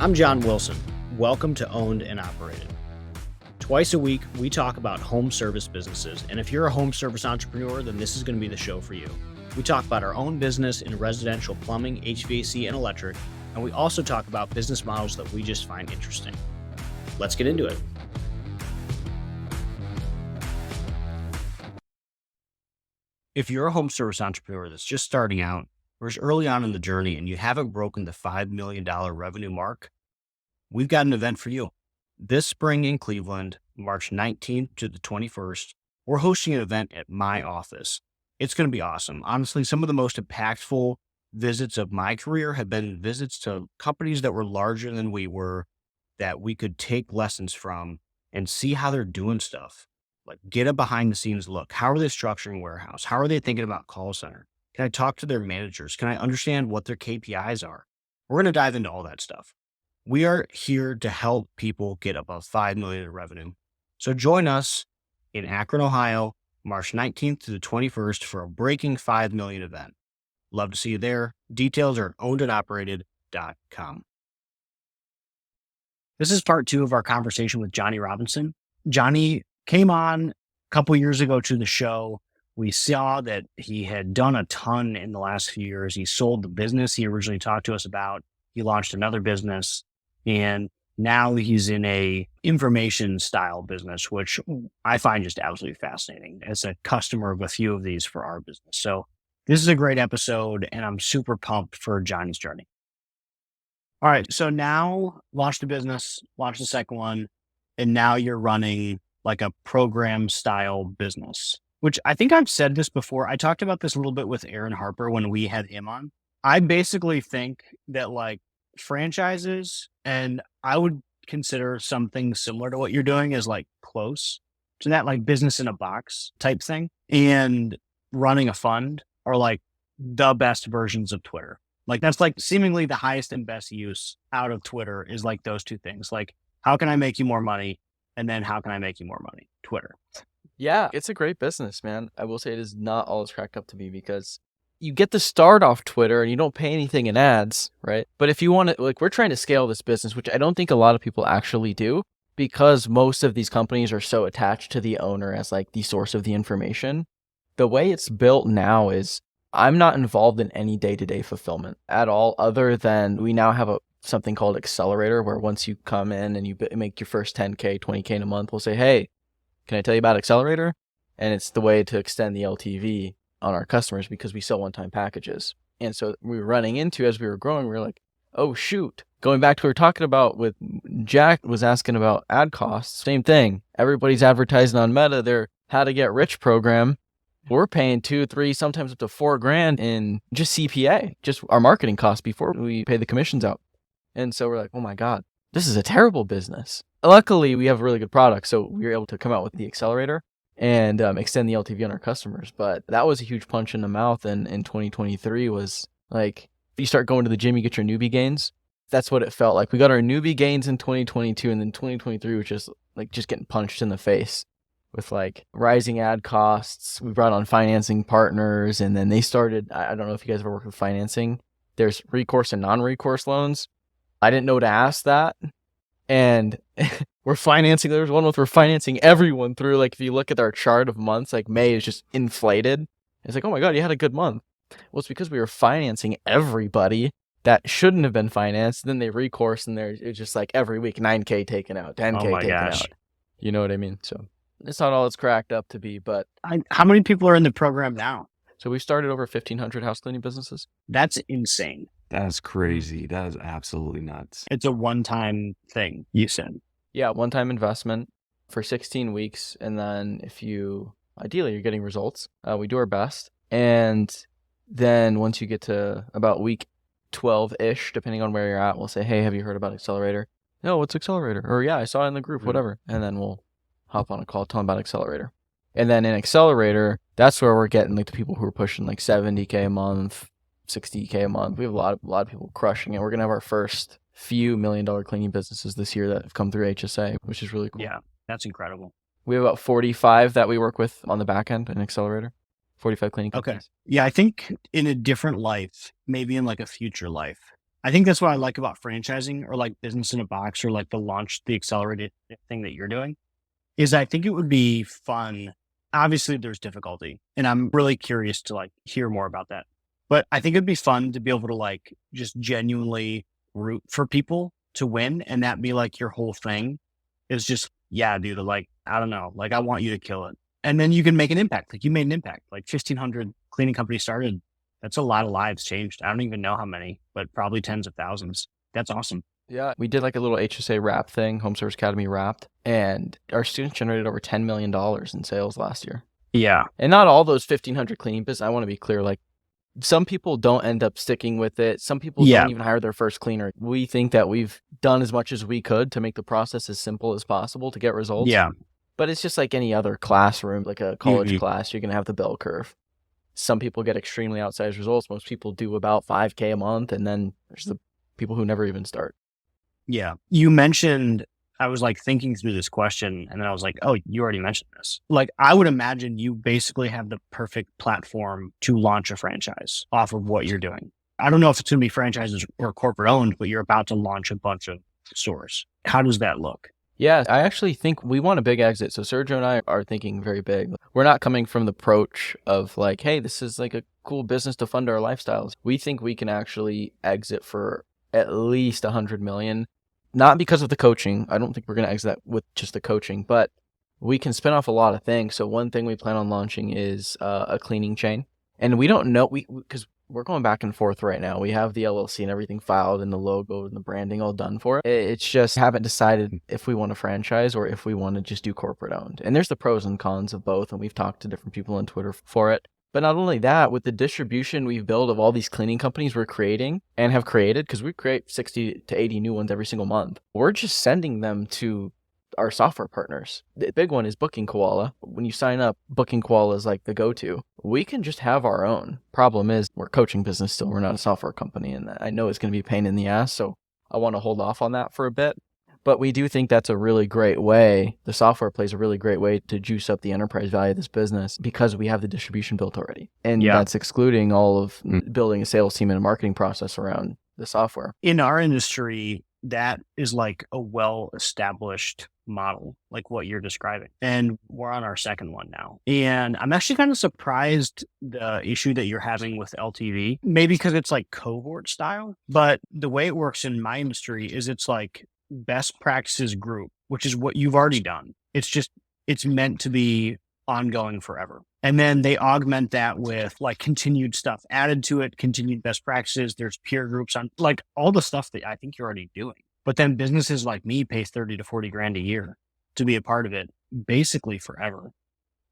I'm John Wilson. Welcome to Owned and Operated. Twice a week, we talk about home service businesses, and if you're a home service entrepreneur, then this is going to be the show for you. We talk about our own business in residential plumbing, HVAC, and electric, and we also talk about business models that we just find interesting. Let's get into it. If you're a home service entrepreneur that's just starting out or is early on in the journey and you haven't broken the $5 million revenue mark, we've got an event for you. This spring in Cleveland, March 19th to the 21st, we're hosting an event at my office. It's going to be awesome. Honestly, some of the most impactful visits of my career have been visits to companies that were larger than we were, that we could take lessons from and see how they're doing stuff. Like, get a behind the scenes look. How are they structuring warehouse? How are they thinking about call center? Can I talk to their managers? Can I understand what their KPIs are? We're going to dive into all that stuff. We are here to help people get above $5 million in revenue. So join us in Akron, Ohio, March 19th to the 21st for a breaking $5 million event. Love to see you there. Details are at ownedandoperated.com. This is part 2 of our conversation with Johnny Robinson. Johnny came on a couple years ago to the show. We saw that he had done a ton in the last few years. He sold the business he originally talked to us about. He launched another business, and now he's in a information style business, which I find just absolutely fascinating as a customer of a few of these for our business. So this is a great episode, and I'm super pumped for Johnny's journey. All right. So now launch the business, launch the second one, and now you're running like a program style business, which I think I've said this before. I talked about this a little bit with Aaron Harper when we had him on. I basically think that like franchises, and I would consider something similar to what you're doing as like close to that, like business in a box type thing, and running a fund are like the best versions of Twitter. Like that's like seemingly the highest and best use out of Twitter is like those two things. Like, how can I make you more money? And then how can I make you more money? Twitter. Yeah, it's a great business, man. I will say it is not all it's cracked up to be, because you get the start off Twitter and you don't pay anything in ads, right? But if you want to, like, we're trying to scale this business, which I don't think a lot of people actually do, because most of these companies are so attached to the owner as like the source of the information. The way it's built now is I'm not involved in any day-to-day fulfillment at all, other than we now have something called Accelerator, where once you come in and you make your first 10K, 20K in a month, we'll say, hey, can I tell you about Accelerator? And it's the way to extend the LTV on our customers, because we sell one-time packages. And so we were running into, as we were growing, we were like, oh, shoot. Going back to what we were talking about with Jack was asking about ad costs, same thing. Everybody's advertising on Meta their how to get rich program. We're paying $2, $3, sometimes up to $4,000 in just CPA, just our marketing costs before we pay the commissions out. And so we're like, oh my God, this is a terrible business. Luckily, we have a really good product, so we were able to come out with the Accelerator and extend the LTV on our customers. But that was a huge punch in the mouth. And in 2023 was like, you start going to the gym, you get your newbie gains. That's what it felt like. We got our newbie gains in 2022, and then 2023 was just like just getting punched in the face with like rising ad costs. We brought on financing partners, and then they started, I don't know if you guys ever worked with financing. There's recourse and non-recourse loans. I didn't know to ask that. And we're financing everyone through, like, if you look at our chart of months, like May is just inflated. It's like, oh my God, you had a good month. Well, it's because we were financing everybody that shouldn't have been financed. Then they recourse, and it's just like every week, 9K taken out, 10K taken out. You know what I mean? So it's not all it's cracked up to be, but. How many people are in the program now? So we started over 1,500 house cleaning businesses. That's insane. That's crazy. That is absolutely nuts. It's a one-time thing, you said. Yeah, one-time investment for 16 weeks. And then ideally, you're getting results. We do our best. And then once you get to about week 12-ish, depending on where you're at, we'll say, hey, have you heard about Accelerator? No, what's Accelerator? Or yeah, I saw it in the group, whatever. And then we'll hop on a call, tell them about Accelerator. And then in Accelerator, that's where we're getting like the people who are pushing like 70K a month, 60K a month. We have a lot of people crushing it. We're going to have our first few $1 million cleaning businesses this year that have come through HSA, which is really cool. Yeah, that's incredible. We have about 45 that we work with on the back end in Accelerator. 45 cleaning companies. Okay. Yeah, I think in a different life, maybe in like a future life, I think that's what I like about franchising or like business in a box or like the accelerated thing that you're doing is I think it would be fun. Obviously there's difficulty and I'm really curious to like hear more about that. But I think it'd be fun to be able to like just genuinely root for people to win and that be like your whole thing is just, yeah, dude, like, I don't know, like I want you to kill it. And then you can make an impact. Like you made an impact. Like 1,500 cleaning companies started. That's a lot of lives changed. I don't even know how many, but probably tens of thousands. That's awesome. Yeah, we did like a little HSA wrap thing, Home Service Academy wrapped, and our students generated over $10 million in sales last year. Yeah. And not all those 1,500 cleaning business. I want to be clear, like some people don't end up sticking with it. Some people don't even hire their first cleaner. We think that we've done as much as we could to make the process as simple as possible to get results. Yeah. But it's just like any other classroom, like a college class, you're going to have the bell curve. Some people get extremely outsized results. Most people do about 5K a month. And then there's the people who never even start. Yeah. You mentioned, I was like thinking through this question and then I was like, oh, you already mentioned this. Like, I would imagine you basically have the perfect platform to launch a franchise off of what you're doing. I don't know if it's going to be franchises or corporate owned, but you're about to launch a bunch of stores. How does that look? Yeah, I actually think we want a big exit. So Sergio and I are thinking very big. We're not coming from the approach of like, hey, this is like a cool business to fund our lifestyles. We think we can actually exit for at least 100 million. Not because of the coaching. I don't think we're going to exit that with just the coaching, but we can spin off a lot of things. So one thing we plan on launching is a cleaning chain. And we don't know, because we're going back and forth right now. We have the LLC and everything filed and the logo and the branding all done for it. It's just haven't decided if we want to franchise or if we want to just do corporate owned. And there's the pros and cons of both. And we've talked to different people on Twitter for it. But not only that, with the distribution we've built of all these cleaning companies we're creating and have created, because we create 60 to 80 new ones every single month, we're just sending them to our software partners. The big one is Booking Koala. When you sign up, Booking Koala is like the go-to. We can just have our own. Problem is, we're a coaching business still. We're not a software company, and I know it's going to be a pain in the ass, so I want to hold off on that for a bit. But we do think that's a really great way. The software plays a really great way to juice up the enterprise value of this business because we have the distribution built already. And that's excluding all of building a sales team and a marketing process around the software. In our industry, that is like a well-established model, like what you're describing. And we're on our second one now. And I'm actually kind of surprised the issue that you're having with LTV, maybe because it's like cohort style. But the way it works in my industry is it's like best practices group, which is what you've already done. It's meant to be ongoing forever. And then they augment that with like continued stuff added to it, continued best practices. There's peer groups on like all the stuff that I think you're already doing. But then businesses like me pay 30 to 40 grand a year to be a part of it, basically forever.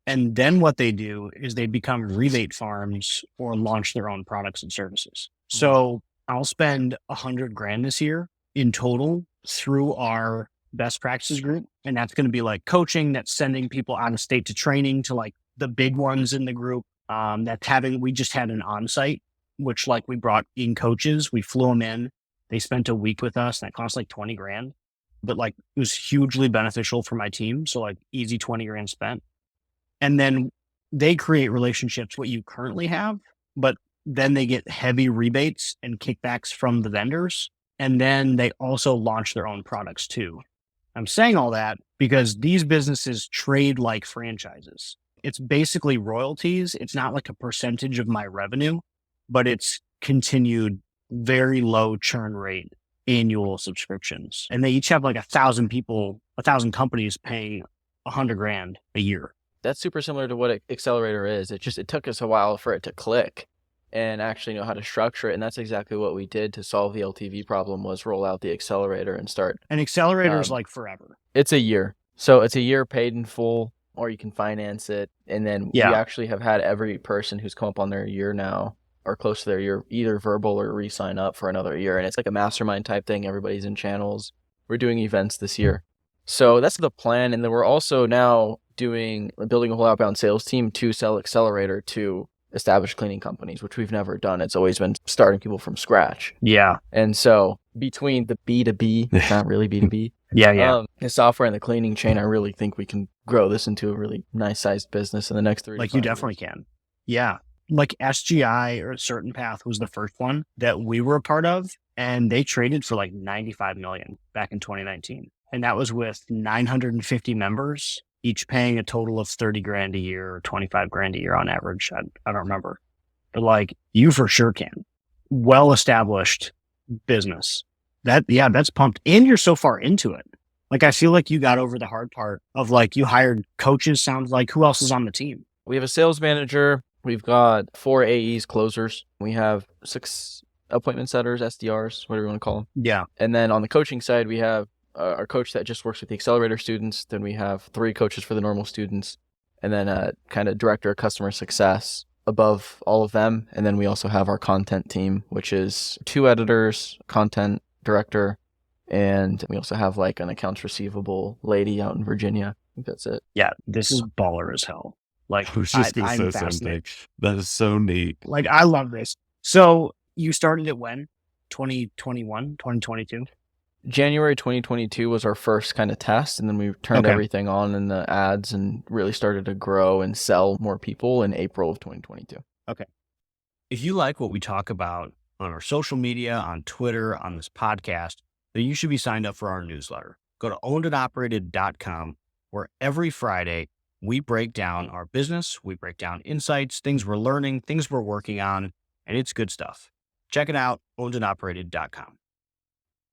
And then what they do is they become rebate farms or launch their own products and services. So I'll spend 100 grand this year in total through our best practices group. And that's going to be like coaching, that's sending people out of state to training to like the big ones in the group. We just had an onsite, which like we brought in coaches, we flew them in. They spent a week with us and that cost like 20 grand, but like it was hugely beneficial for my team. So like easy 20 grand spent. And then they create relationships, what you currently have, but then they get heavy rebates and kickbacks from the vendors. And then they also launch their own products too. I'm saying all that because these businesses trade like franchises. It's basically royalties. It's not like a percentage of my revenue, but it's continued very low churn rate annual subscriptions. And they each have like 1,000 people, 1,000 companies paying 100 grand a year. That's super similar to what Accelerator is. It took us a while for it to click and actually know how to structure it. And that's exactly what we did to solve the LTV problem, was roll out the Accelerator and start. And Accelerator is like forever. It's a year. So it's a year paid in full, or you can finance it. And then we actually have had every person who's come up on their year now or close to their year either verbal or re-sign up for another year. And it's like a mastermind type thing. Everybody's in channels. We're doing events this year. So that's the plan. And then we're also now building a whole outbound sales team to sell Accelerator to established cleaning companies, which we've never done. It's always been starting people from scratch. Yeah. And so between the B2B, it's not really B2B. The software and the cleaning chain, I really think we can grow this into a really nice sized business in the next 3 to 5 years. Like you definitely can. Yeah. Like SGI or Certain Path was the first one that we were a part of. and they traded for like 95 million back in 2019. And that was with 950 members, each paying a total of 30 grand a year or 25 grand a year on average. I don't remember. But like, you for sure can. Well established business. That's pumped. And you're so far into it. Like, I feel like you got over the hard part of like, you hired coaches. Sounds like, who else is on the team? We have a sales manager. We've got 4 AEs, closers. We have 6 appointment setters, SDRs, whatever you want to call them. Yeah. And then on the coaching side, we have our coach that just works with the Accelerator students. Then we have 3 coaches for the normal students. And then a kind of director of customer success above all of them. And then we also have our content team, which is 2 editors, content director, and we also have like an accounts receivable lady out in Virginia. I think that's it. Yeah. This is baller as hell. Like, I was just going to I'm say something. fascinated. That is so neat. Like, I love this. So you started it when? 2021, 2022? January 2022 was our first kind of test, and then we turned Okay. everything on in the ads and really started to grow and sell more people in April of 2022. If you like what we talk about on our social media, on Twitter, on this podcast, then you should be signed up for our newsletter. Go to ownedandoperated.com, where every Friday we break down our business, we break down insights, things we're learning, things we're working on, and it's good stuff. Check it out, ownedandoperated.com.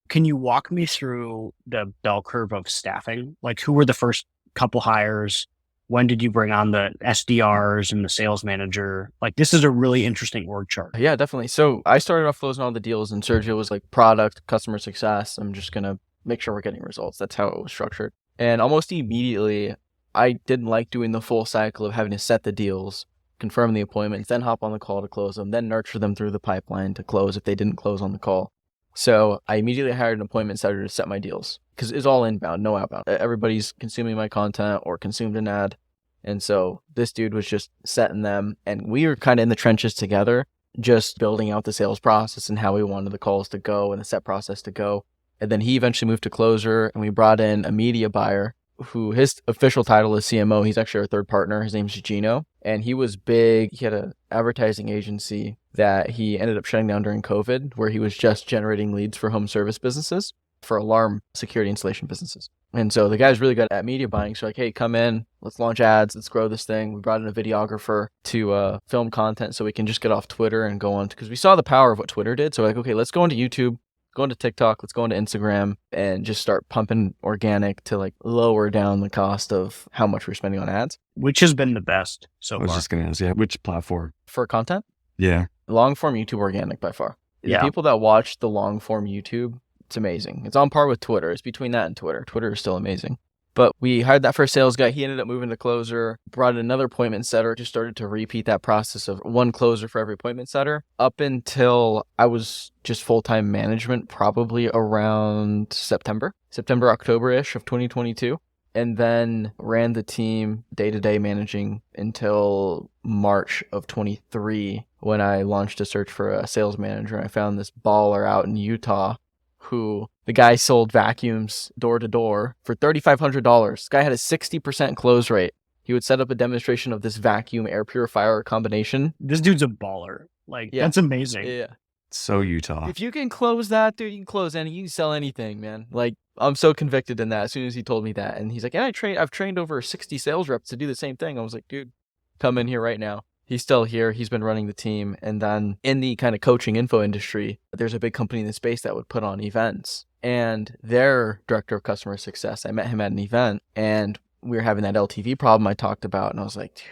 Can you walk me through the bell curve of staffing? Like, who were the first couple hires? When did you bring on the SDRs and the sales manager? Like, this is a really interesting org chart. Yeah, definitely. So I started off closing all the deals, and Sergio was like product, customer success. I'm just going to make sure we're getting results. That's how it was structured. And almost immediately, I didn't like doing the full cycle of having to set the deals, confirm the appointments, then hop on the call to close them, then nurture them through the pipeline to close if they didn't close on the call. So I immediately hired an appointment setter to set my deals because it's all inbound, no outbound. Everybody's consuming my content or consumed an ad. And so this dude was just setting them, and we were kind of in the trenches together, just building out the sales process and how we wanted the calls to go and the set process to go. And then he eventually moved to closer, and we brought in a media buyer who his official title is CMO. He's actually our third partner. His name's Gino, and he was big. He had an advertising agency that he ended up shutting down during COVID, where he was just generating leads for home service businesses, for alarm security installation businesses. And so the guy's really good at media buying. So like, hey, come in, let's launch ads, let's grow this thing. We brought in a videographer to film content so we can just get off Twitter and go on, because we saw the power of what Twitter did. So we're like, okay, let's go into YouTube, go into TikTok, let's go into Instagram, and just start pumping organic to like lower down the cost of how much we're spending on ads. Which has been the best so I was far? just going to ask, yeah, which platform? For content, Yeah. long form YouTube organic by far. Yeah. The people that watch the long form YouTube, it's amazing. It's on par with Twitter. It's between that and Twitter. Twitter is still amazing. But we hired that first sales guy. He ended up moving to closer, brought in another appointment setter, just started to repeat that process of one closer for every appointment setter up until I was just full-time management, probably around September, October-ish of 2022. And then ran the team day-to-day managing until March of 23, when I launched a search for a sales manager. And I found this baller out in Utah who the guy sold vacuums door to door for $3,500. This guy had a 60% close rate. He would set up a demonstration of this vacuum air purifier combination. This dude's a baller. Like, Yeah. that's amazing. Yeah. So Utah. If you can close that, dude, you can close any, you can sell anything, man. Like, I'm so convicted in that as soon as he told me that. And he's like, yeah, I've trained over 60 sales reps to do the same thing. I was like, dude, come in here right now. He's still here. He's been running the team. And then in the kind of coaching info industry, there's a big company in the space that would put on events. And their director of customer success, I met him at an event, and we were having that LTV problem I talked about. And I was like, dude,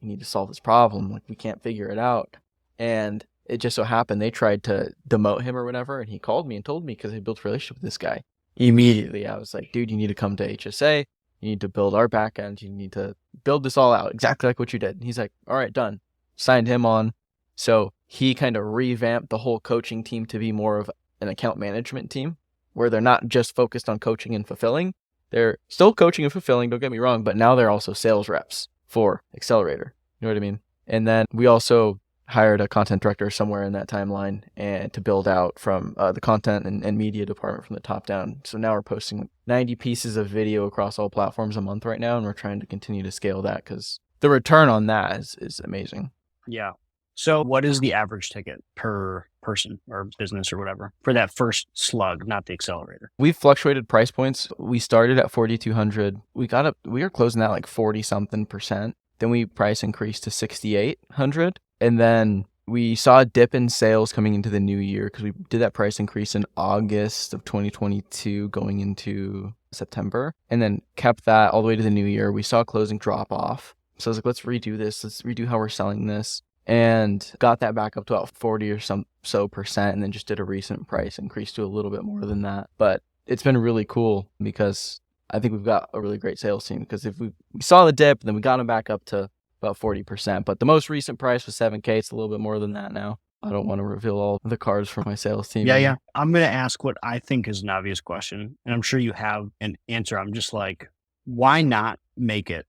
you need to solve this problem. Like, we can't figure it out. And it just so happened they tried to demote him or whatever. And he called me and told me, because he built a relationship with this guy. Immediately, I was like, dude, you need to come to HSA. You need to build our back end. You need to build this all out exactly like what you did. And he's like, all right, done. Signed him on. So he kind of revamped the whole coaching team to be more of an account management team, where they're not just focused on coaching and fulfilling. They're still coaching and fulfilling, don't get me wrong, but now they're also sales reps for Accelerator. You know what I mean? And then we also hired a content director somewhere in that timeline and to build out from the content and media department from the top down. So now we're posting 90 pieces of video across all platforms a month right now, and we're trying to continue to scale that because the return on that is amazing. Yeah. So what is the average ticket per person or business or whatever for that first slug, not the accelerator? We've fluctuated price points. We started at 4,200. We were closing at like 40 something percent. Then we price increased to 6,800. And then we saw a dip in sales coming into the new year because we did that price increase in August of 2022 going into September, and then kept that all the way to the new year. We saw closing drop off. So I was like, let's redo this. Let's redo how we're selling this. And got that back up to about 40 or so percent, and then just did a recent price increase to a little bit more than that. But it's been really cool because I think we've got a really great sales team, because if we saw the dip, then we got them back up to about 40%. But the most recent price was $7K. It's a little bit more than that now. I don't want to reveal all the cards from my sales team. Yeah. I'm going to ask what I think is an obvious question, and I'm sure you have an answer. I'm just like, why not make it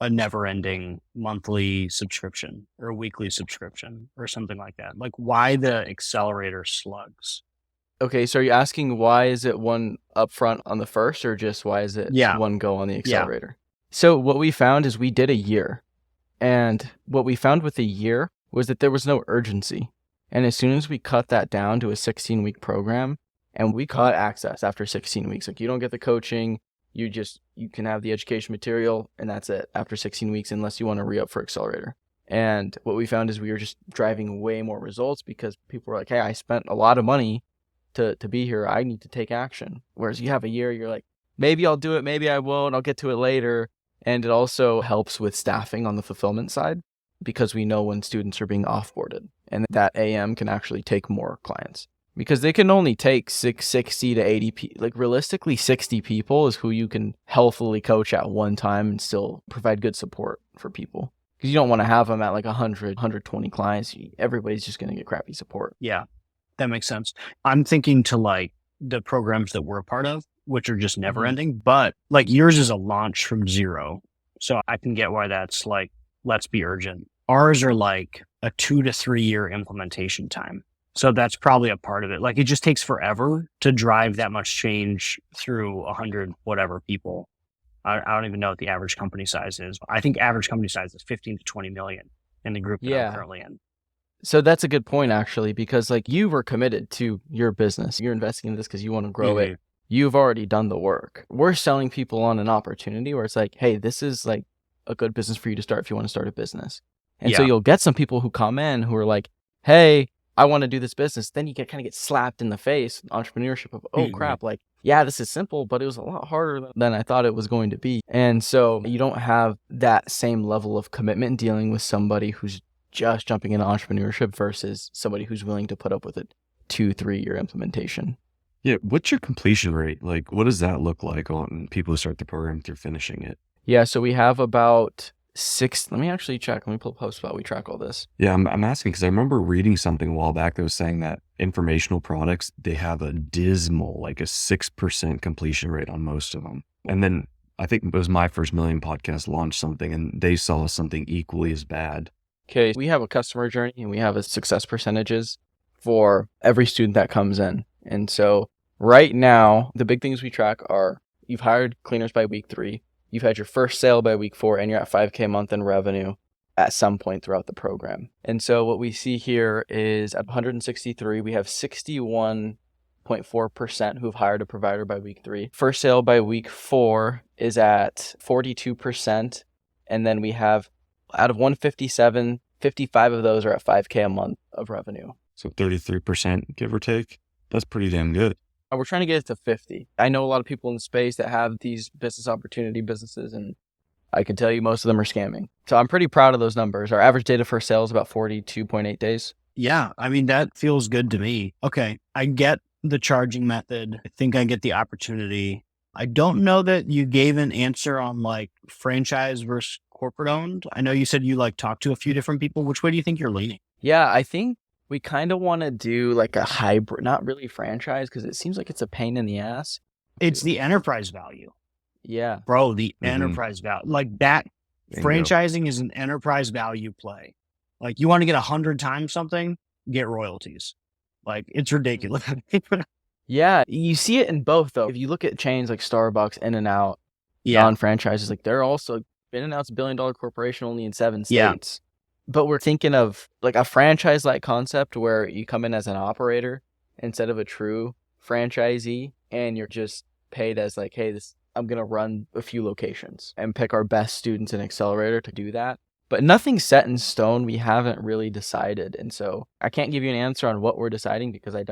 a never-ending monthly subscription or a weekly subscription or something like that? Like, why the accelerator slugs? Okay, so are you asking why is it one upfront on the first, or just why is it one go on the accelerator? So what we found is we did a year. And what we found with a year was that there was no urgency. And as soon as we cut that down to a 16-week program, and we cut access after 16 weeks, like you don't get the coaching, you can have the education material, and that's it after 16 weeks, unless you want to re-up for accelerator. And what we found is we were just driving way more results because people were like, hey, I spent a lot of money to be here. I need to take action. Whereas you have a year, you're like, maybe I'll do it, maybe I won't, I'll get to it later. And it also helps with staffing on the fulfillment side, because we know when students are being offboarded, and that AM can actually take more clients, because they can only take 60 to 80 people. Like realistically, 60 people is who you can healthily coach at one time and still provide good support for people. Because you don't want to have them at like 100, 120 clients. Everybody's just going to get crappy support. Yeah, that makes sense. I'm thinking to like the programs that we're a part of, which are just never ending, but like yours is a launch from zero. So I can get why that's like, let's be urgent. Ours are like a 2 to 3 year implementation time. So that's probably a part of it. Like it just takes forever to drive that much change through 100 whatever people. I don't even know what the average company size is. I think average company size is 15 to 20 million in the group that I'm currently in. So that's a good point, actually, because like you were committed to your business. You're investing in this because you want to grow it. You've already done the work. We're selling people on an opportunity where it's like, hey, this is like a good business for you to start if you want to start a business. And so you'll get some people who come in who are like, hey, I want to do this business. Then you kind of get slapped in the face with entrepreneurship of, oh crap, like, yeah, this is simple, but it was a lot harder than I thought it was going to be. And so you don't have that same level of commitment dealing with somebody who's just jumping into entrepreneurship versus somebody who's willing to put up with a 2-3 year implementation. Yeah. What's your completion rate? Like, what does that look like on people who start the program through finishing it? Yeah. So we have about 6. Let me actually check. Let me pull up HubSpot. We track all this. Yeah. I'm asking because I remember reading something a while back that was saying that informational products, they have a dismal, like a 6% completion rate on most of them. And then I think it was My First Million podcast launched something and they saw something equally as bad. Okay. We have a customer journey and we have a success percentages for every student that comes in. And so right now, the big things we track are you've hired cleaners by week 3. You've had your first sale by week 4, and you're at $5K a month in revenue at some point throughout the program. And so what we see here is at 163, we have 61.4% who've hired a provider by week 3. First sale by week 4 is at 42%. And then we have, out of 157, 55 of those are at $5K a month of revenue. So 33%, give or take. That's pretty damn good. We're trying to get it to 50. I know a lot of people in the space that have these business opportunity businesses, and I can tell you most of them are scamming. So I'm pretty proud of those numbers. Our average date of first sale is about 42.8 days. Yeah. I mean, that feels good to me. Okay. I get the charging method. I think I get the opportunity. I don't know that you gave an answer on like franchise versus corporate owned. I know you said you like talked to a few different people. Which way do you think you're leaning? Yeah, I think we kind of want to do like a hybrid, not really franchise, because it seems like it's a pain in the ass. It's the enterprise value. Yeah. Bro, the enterprise value. Like that, franchising is an enterprise value play. Like you want to get 100 times something, get royalties. Like it's ridiculous. Yeah, you see it in both though. If you look at chains like Starbucks, In-N-Out, non-franchises, like they're also, In-N-Out's $1 billion corporation only in 7 states. But we're thinking of like a franchise-like concept where you come in as an operator instead of a true franchisee, and you're just paid as like, hey, I'm going to run a few locations and pick our best students in Accelerator to do that. But nothing's set in stone. We haven't really decided. And so I can't give you an answer on what we're deciding because I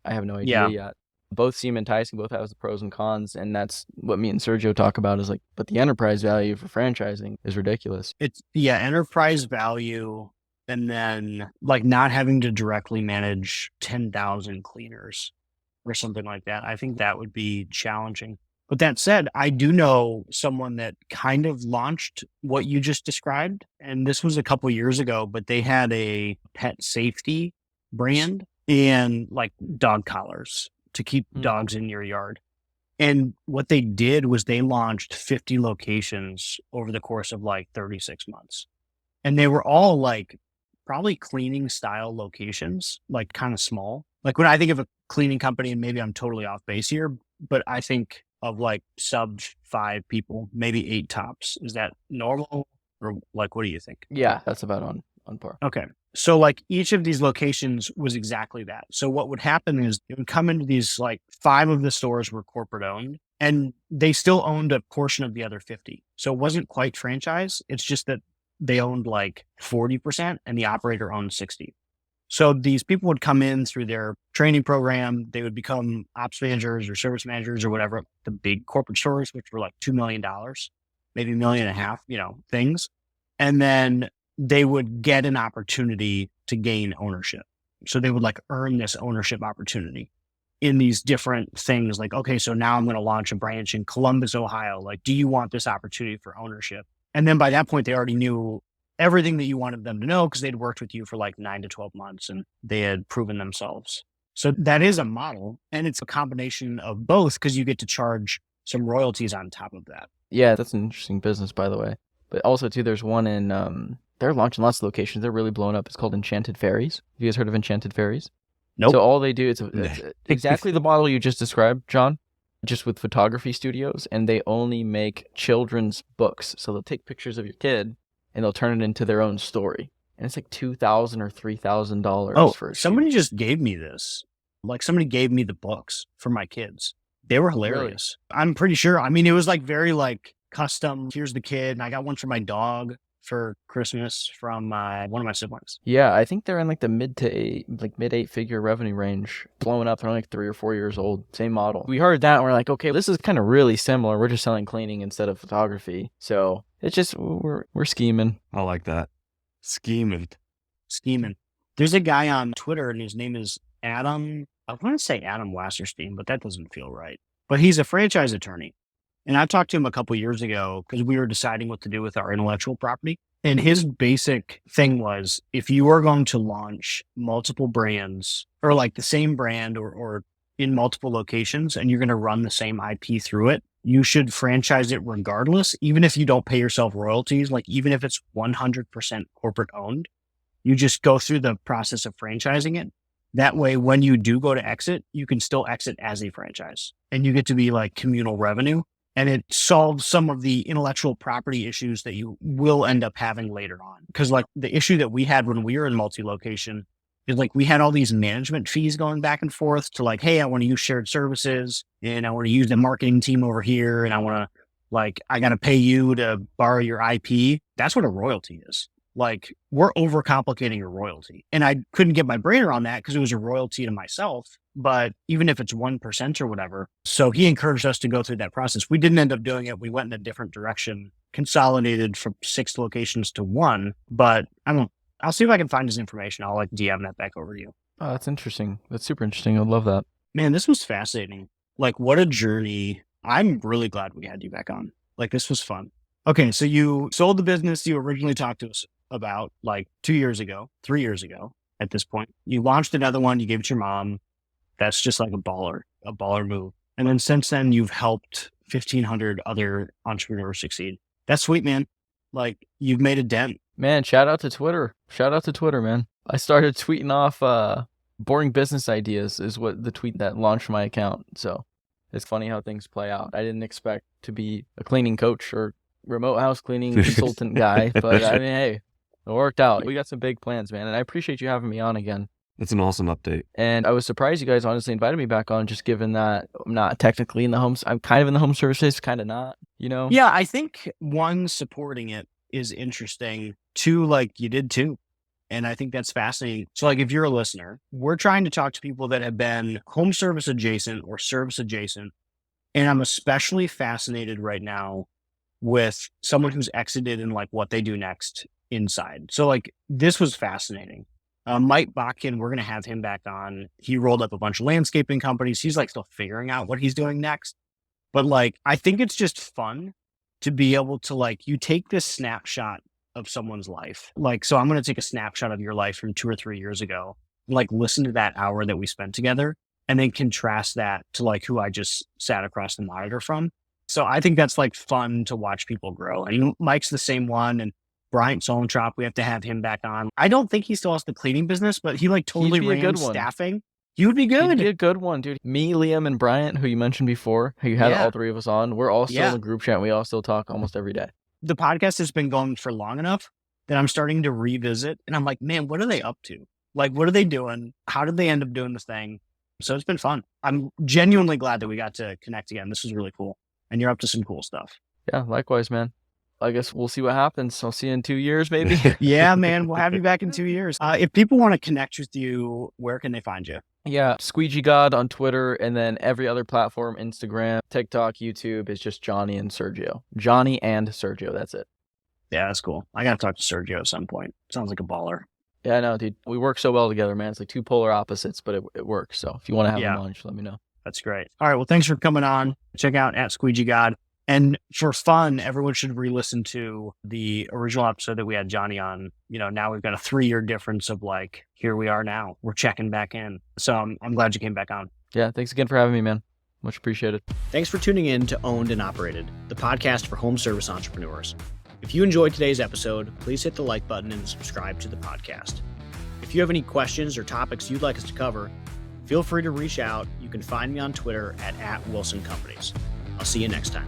have no idea yet. Both seem enticing, both have the pros and cons. And that's what me and Sergio talk about is like, but the enterprise value for franchising is ridiculous. It's enterprise value, and then like not having to directly manage 10,000 cleaners or something like that. I think that would be challenging. But that said, I do know someone that kind of launched what you just described. And this was a couple years ago, but they had a pet safety brand and like dog collars to keep dogs in your yard. And what they did was they launched 50 locations over the course of like 36 months. And they were all like probably cleaning style locations, like kind of small. Like when I think of a cleaning company, and maybe I'm totally off base here, but I think of like sub 5 people, maybe 8 tops. Is that normal? Or like, what do you think? Yeah, that's about on par. Okay. So like each of these locations was exactly that. So what would happen is it would come into these, like 5 of the stores were corporate owned, and they still owned a portion of the other 50. So it wasn't quite franchise. It's just that they owned like 40% and the operator owned 60. So these people would come in through their training program. They would become ops managers or service managers or whatever, the big corporate stores, which were like $2 million, maybe $1.5 million, things. And then they would get an opportunity to gain ownership. So they would like earn this ownership opportunity in these different things. Like, okay, so now I'm going to launch a branch in Columbus, Ohio. Like, do you want this opportunity for ownership? And then by that point, they already knew everything that you wanted them to know because they'd worked with you for like 9 to 12 months and they had proven themselves. So that is a model, and it's a combination of both because you get to charge some royalties on top of that. Yeah, that's an interesting business, by the way. But also, too, there's one in, they're launching lots of locations. They're really blowing up. It's called Enchanted Fairies. Have you guys heard of Enchanted Fairies? Nope. So all they do is exactly the model you just described, John, just with photography studios, and they only make children's books. So they'll take pictures of your kid and they'll turn it into their own story. And it's like $2,000 or $3,000 for a somebody just gave me this. Like somebody gave me the books for my kids. They were hilarious. Really? I'm pretty sure. I mean, it was like very like custom. Here's the kid. And I got one for my dog for Christmas from one of my siblings. Yeah, I think they're in like the mid 8-figure revenue range, blowing up. They're only like 3 or 4 years old. Same model. We heard that and we're like, okay, this is kind of really similar. We're just selling cleaning instead of photography. So it's just we're scheming. I like that. Scheming. There's a guy on Twitter and his name is Adam. I want to say Adam Wasserstein, but that doesn't feel right. But he's a franchise attorney. And I talked to him a couple years ago because we were deciding what to do with our intellectual property. And his basic thing was, if you are going to launch multiple brands or like the same brand or in multiple locations and you're going to run the same IP through it, you should franchise it regardless, even if you don't pay yourself royalties, like even if it's 100% corporate owned, you just go through the process of franchising it. That way, when you do go to exit, you can still exit as a franchise and you get to be like communal revenue. And it solves some of the intellectual property issues that you will end up having later on. Because like the issue that we had when we were in multi-location is like we had all these management fees going back and forth to like, hey, I want to use shared services and I want to use the marketing team over here. And I want to like, I got to pay you to borrow your IP. That's what a royalty is. Like we're overcomplicating a royalty. And I couldn't get my brain around that because it was a royalty to myself. But even if it's 1% or whatever, so he encouraged us to go through that process. We didn't end up doing it. We went in a different direction, consolidated from 6 locations to 1. But I'll see if I can find his information. I'll like DM that back over to you. Oh, that's interesting. That's super interesting. I love that. Man, this was fascinating. Like what a journey. I'm really glad we had you back on. Like this was fun. Okay, so you sold the business you originally talked to us about like 3 years ago at this point. You launched another one. You gave it to your mom. That's just like a baller move. And then since then, you've helped 1,500 other entrepreneurs succeed. That's sweet, man. Like you've made a dent. Man, shout out to Twitter. Man. I started tweeting off boring business ideas is what the tweet that launched my account. So it's funny how things play out. I didn't expect to be a cleaning coach or remote house cleaning consultant guy, but I mean, hey, It worked out. We got some big plans, man. And I appreciate you having me on again. That's an awesome update. And I was surprised you guys honestly invited me back on, just given that I'm not technically in the homes. I'm kind of in the home services, kind of not, you know? Yeah, I think one, supporting it is interesting. Two, like you did too. And I think that's fascinating. So like if you're a listener, we're trying to talk to people that have been home service adjacent or service adjacent. And I'm especially fascinated right now with someone who's exited and like what they do next inside. So like this was fascinating. Mike Botkin, we're going to have him back on. He rolled up a bunch of landscaping companies. He's like still figuring out what he's doing next. But like, I think it's just fun to be able to like, you take this snapshot of someone's life. Like, so I'm going to take a snapshot of your life from 2 or 3 years ago, like listen to that hour that we spent together and then contrast that to like who I just sat across the monitor from. So I think that's like fun to watch people grow. And Mike's the same one. And Bryant Solentrop, we have to have him back on. I don't think he still has the cleaning business, but he like totally ran staffing. He would be good. He'd be a good one, dude. Me, Liam, and Bryant, who you mentioned before, who you had all three of us on, we're all still in the group chat. And we all still talk almost every day. The podcast has been going for long enough that I'm starting to revisit. And I'm like, man, what are they up to? Like, what are they doing? How did they end up doing this thing? So it's been fun. I'm genuinely glad that we got to connect again. This was really cool. And you're up to some cool stuff. Yeah, likewise, man. I guess we'll see what happens. I'll see you in 2 years, maybe. Yeah, man. We'll have you back in 2 years. If people want to connect with you, where can they find you? Yeah, Squeegeegod on Twitter, and then every other platform, Instagram, TikTok, YouTube, is just Johnny and Sergio. Johnny and Sergio, that's it. Yeah, that's cool. I got to talk to Sergio at some point. Sounds like a baller. Yeah, I know, dude. We work so well together, man. It's like two polar opposites, but it works. So if you want to have him on, just let me know. That's great. All right. Well, thanks for coming on. Check out @Squeegeegod. And for fun, everyone should re-listen to the original episode that we had Johnny on. You know, now we've got a 3-year difference of like, here we are now. We're checking back in. So I'm glad you came back on. Yeah. Thanks again for having me, man. Much appreciated. Thanks for tuning in to Owned and Operated, the podcast for home service entrepreneurs. If you enjoyed today's episode, please hit the like button and subscribe to the podcast. If you have any questions or topics you'd like us to cover, feel free to reach out. You can find me on Twitter @WilsonCompanies. I'll see you next time.